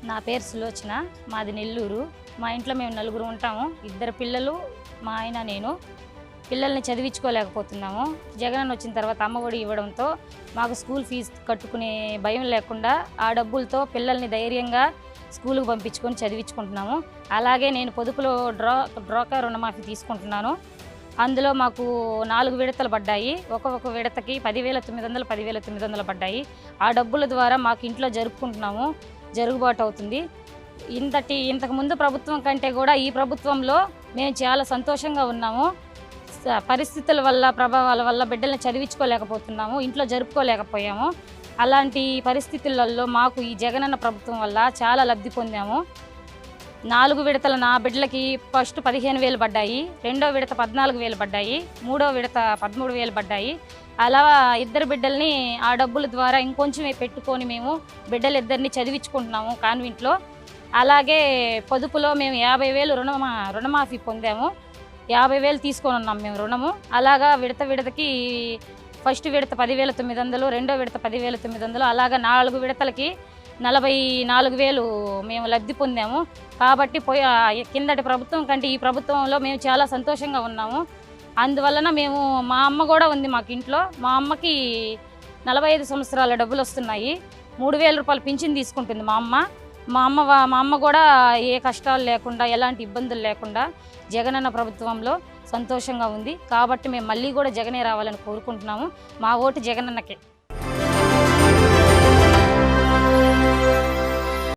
నా పేరు సులోచన, మాది నెల్లూరు. మా ఇంట్లో మేము నలుగురు ఉంటాము. 2 పిల్లలు, మా ఆయన, నేను. పిల్లల్ని చదివించుకోలేకపోతున్నాము. జగనన్న వచ్చిన తర్వాత అమ్మఒడి ఇవ్వడంతో మాకు స్కూల్ ఫీజు కట్టుకునే భయం లేకుండా ఆ డబ్బులతో పిల్లల్ని ధైర్యంగా స్కూల్కి పంపించుకొని చదివించుకుంటున్నాము. అలాగే నేను పొదుపులో డ్వాక్రా రుణమాఫీ తీసుకుంటున్నాను. అందులో మాకు 4 విడతలు పడ్డాయి. ఒక్కొక్క విడతకి 10,900 10,900 పడ్డాయి. ఆ డబ్బుల ద్వారా మాకు ఇంట్లో జరుపుకుంటున్నాము, జరుగుబాటు అవుతుంది. ఇంతకుముందు ప్రభుత్వం కంటే కూడా ఈ ప్రభుత్వంలో మేము చాలా సంతోషంగా ఉన్నాము. పరిస్థితుల వల్ల, ప్రభావాల వల్ల బిడ్డల్ని చదివించుకోలేకపోతున్నాము, ఇంట్లో జరుపుకోలేకపోయాము. అలాంటి పరిస్థితులలో మాకు ఈ జగనన్న ప్రభుత్వం వల్ల చాలా లబ్ధి పొందాము. 4 విడతల నా బిడ్డలకి ఫస్ట్ 15,000 పడ్డాయి, రెండో విడత 14,000 పడ్డాయి, మూడో విడత 13,000 పడ్డాయి. అలా 2 బిడ్డల్ని ఆ డబ్బుల ద్వారా ఇంకొంచెం పెట్టుకొని మేము బిడ్డలిద్దరిని చదివించుకుంటున్నాము కాన్వెంట్లో. అలాగే పొదుపులో మేము 50,000 రుణమాఫీ పొందాము. 50,000 తీసుకొని ఉన్నాం మేము రుణము. అలాగా విడతకి ఫస్ట్ విడత 10,900, రెండో విడత 10,900, అలాగా 4 విడతలకి 44,000 మేము లబ్ధి పొందాము. కాబట్టి కిందటి ప్రభుత్వం కంటే ఈ ప్రభుత్వంలో మేము చాలా సంతోషంగా ఉన్నాము. అందువలన మేము, మా అమ్మ కూడా ఉంది మాకు ఇంట్లో. మా అమ్మకి 45 సంవత్సరాల డబ్బులు వస్తున్నాయి. 3,000 రూపాయలు పింఛన్ తీసుకుంటుంది మా అమ్మ. మా అమ్మ కూడా ఏ కష్టాలు లేకుండా, ఎలాంటి ఇబ్బందులు లేకుండా జగనన్న ప్రభుత్వంలో సంతోషంగా ఉంది. కాబట్టి మేము మళ్ళీ కూడా జగనే రావాలని కోరుకుంటున్నాము. మా ఓటు జగనన్నకే.